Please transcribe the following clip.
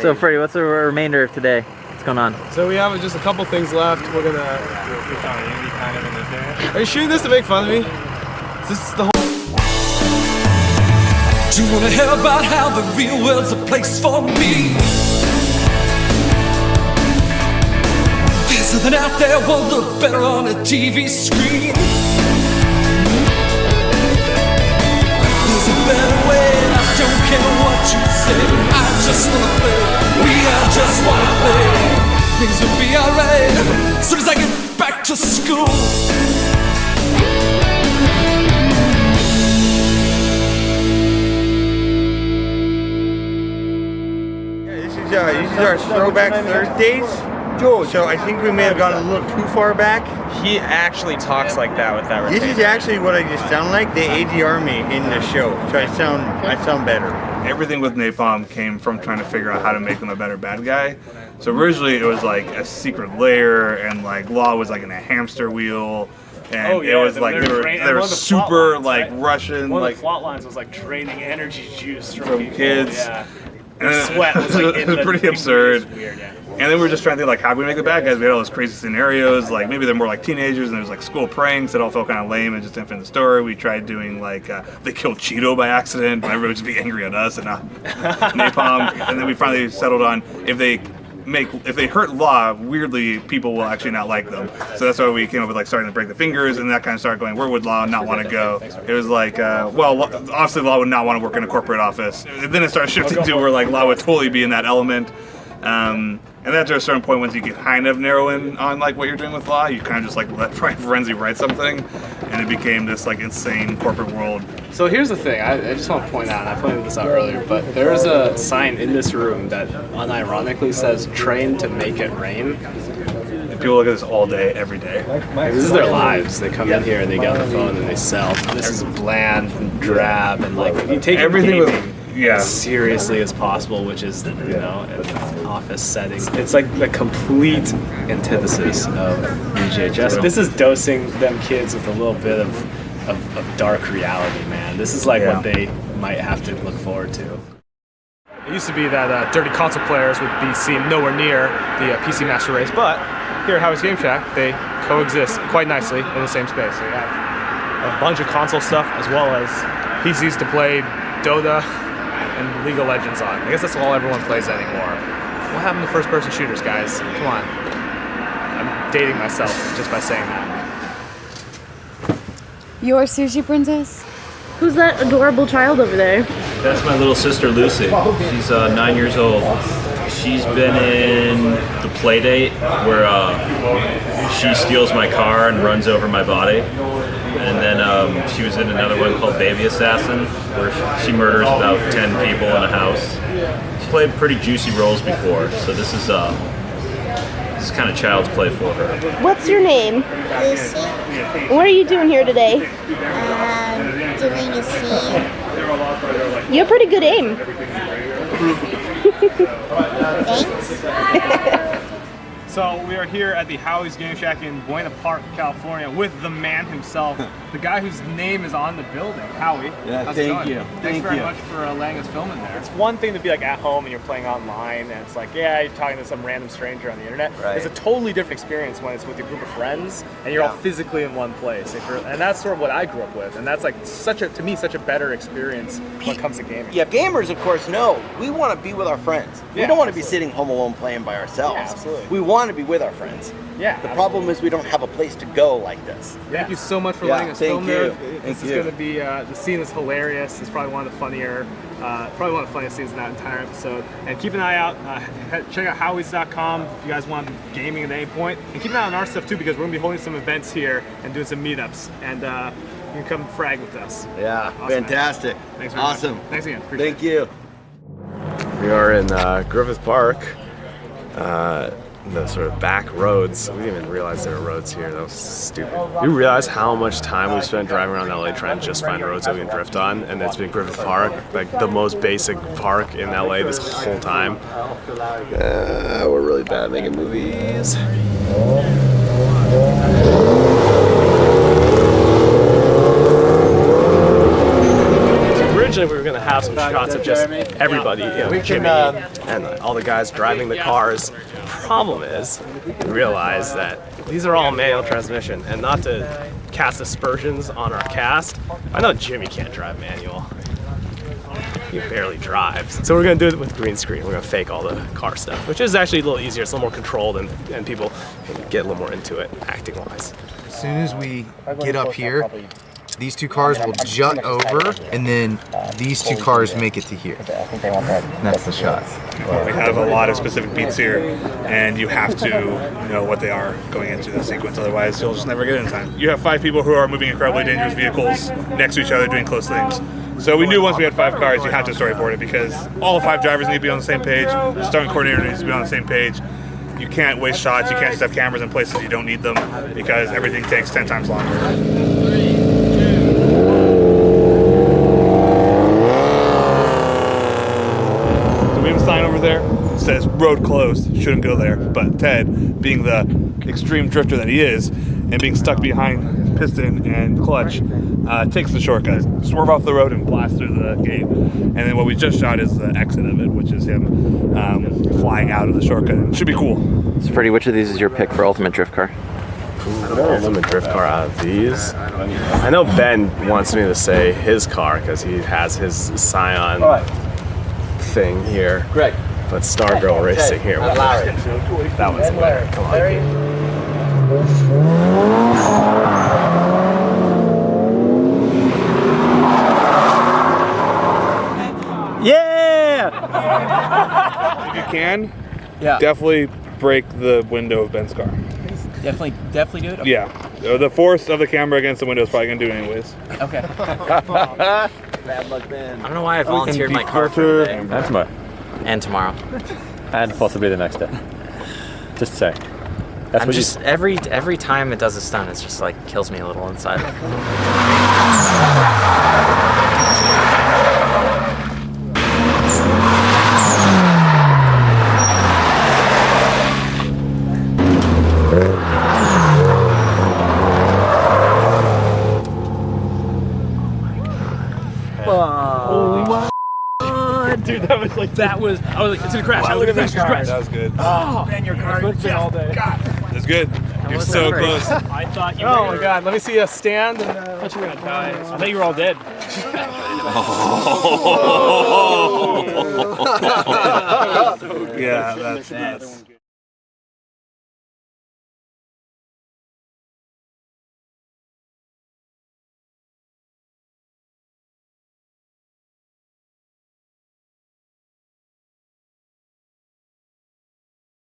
So Freddie, what's the remainder of today? What's going on? So we have just a couple things left. We're gonna. Are you shooting this to make fun of me? This is the whole. Do you wanna hear about how the real world's a place for me? There's something out there won't look better on a TV screen. There's a better way, and I don't care what you say. I just wanna play, we all just wanna play. Things will be alright as soon as I get back to school. This is our Throwback Thursdays. So I think we may have gone a little too far back. He actually talks like that with that. This is actually what I just sound like. They ADR me in the show, so I sound better. Everything with Napalm came from trying to figure out how to make him a better bad guy. So originally it was like a secret lair, and like Law was like in a hamster wheel. And it was like they were super like Russian. One like of the plot lines was like draining energy juice from people. Kids. Yeah. Their sweat was like it was pretty absurd. It was weird, yeah. And then we were just trying to think like, how do we make the bad guys? We had all those crazy scenarios, like maybe they're more like teenagers and there's like school pranks that all felt kind of lame and just didn't fit in the story. We tried doing like, they killed Cheeto by accident, but everybody would just be angry at us and not Napalm. And then we finally settled on if they hurt Law, weirdly, people will actually not like them. So that's why we came up with like starting to break the fingers, and that kind of started going, where would Law not want to go? It was like, well, obviously Law would not want to work in a corporate office. And then it started shifting to where like Law would totally be in that element. And then to a certain point, once you get kind of narrow in on like what you're doing with Law, you kind of just like let Renzi write something, and it became this like insane corporate world. So here's the thing, I just want to point out, and I pointed this out earlier, but there's a sign in this room that unironically says, train to make it rain. And people look at this all day, every day. This is their lives. They come in here and they get on the phone and they sell. This is bland and drab and like, you take everything as seriously as possible, which is, you know, an office setting. It's like the complete antithesis of VGHS. This is dosing them kids with a little bit of dark reality, man. This is like what they might have to look forward to. It used to be that dirty console players would be seen nowhere near the PC Master Race, but here at HOWIE'S Game Shack, they coexist quite nicely in the same space. So you have a bunch of console stuff as well as PCs to play Dota and League of Legends on. I guess that's all everyone plays anymore. What happened to first-person shooters, guys? Come on. I'm dating myself just by saying that. Your sushi princess? Who's that adorable child over there? That's my little sister Lucy. She's 9 years old. She's been in the Playdate where she steals my car and runs over my body. And then she was in another one called Baby Assassin, where she murders about 10 people in a house. She's played pretty juicy roles before, so this is kind of child's play for her. What's your name? Lucy. What are you doing here today? Doing a scene. You have pretty good aim. Thanks. So we are here at the HOWIE'S Game Shack in Buena Park, California, with the man himself, the guy whose name is on the building, Howie. Yeah, how's it going? thank you. Thanks very much for letting us film in there. It's one thing to be like at home and you're playing online, and it's like, yeah, you're talking to some random stranger on the internet. Right. It's a totally different experience when it's with a group of friends and you're all physically in one place. And that's sort of what I grew up with, and that's like to me, such a better experience when it comes to gaming. Yeah, gamers, of course, know we want to be with our friends. We don't want to be sitting home alone playing by ourselves. Yeah, absolutely. We want to be with our friends. Yeah. The problem is we don't have a place to go like this. Thank you so much for letting us film there. This is you. going to be, the scene is hilarious. It's probably one of the funniest scenes in that entire episode. And keep an eye out. Check out HOWIE'S.com if you guys want gaming at any point. And keep an eye on our stuff too, because we're going to be holding some events here and doing some meetups. And you can come frag with us. Yeah, awesome, fantastic. Man. Thanks very awesome. much. Thanks again. Appreciate Thank you. it. We are in Griffith Park. The sort of back roads. We didn't even realize there were roads here. That was stupid. You realize how much time we spent driving around LA trying to just find roads that we can drift on, and it's been Griffith Park, like the most basic park in LA this whole time. We're really bad at making movies. originally we were going to have some shots of just everybody, Jimmy and all the guys driving the cars. Problem is, we realized that these are all manual transmission, and not to cast aspersions on our cast, I know Jimmy can't drive manual. He barely drives. So we're gonna do it with green screen. We're gonna fake all the car stuff, which is actually a little easier. It's a little more controlled, and people can get a little more into it, acting-wise. As soon as we get up here, these two cars will jut over, and then these two cars make it to here. And that's the shot. We have a lot of specific beats here, and you have to know what they are going into the sequence, otherwise you'll just never get in time. You have 5 people who are moving incredibly dangerous vehicles next to each other doing close things. So we knew once we had 5 cars, you had to storyboard it, because all 5 drivers need to be on the same page, the stunt coordinator needs to be on the same page. You can't waste shots, you can't just have cameras in places you don't need them, because everything takes 10 times longer. We have a sign over there that says road closed, shouldn't go there. But Ted, being the extreme drifter that he is, and being stuck behind piston and clutch, takes the shortcut, swerve off the road and blast through the gate. And then what we just shot is the exit of it, which is him flying out of the shortcut. It should be cool. So Freddie, which of these is your pick for ultimate drift car? Ultimate drift car out of these. I know Ben wants me to say his car because he has his Scion thing here. Greg. But Stargirl Racing here. That one's the winner. Come on. Yeah! If you can, definitely break the window of Ben's car. Definitely do it? Okay. Yeah. The force of the camera against the window is probably going to do it anyways. Okay. Bad luck, Ben. I don't know why I volunteered my car for today. And tomorrow. And tomorrow. And possibly the next day. Just say. I'm just every time it does a stunt, it's just like kills me a little inside. Dude, I was like, it's gonna crash. Wow, look at this car. That was good. Oh, Ben, your car. It's been all day. That's good. You're so close. I thought you Oh my god, let me see a stand. And, I thought you were gonna die. I thought you were all dead. Yeah, that's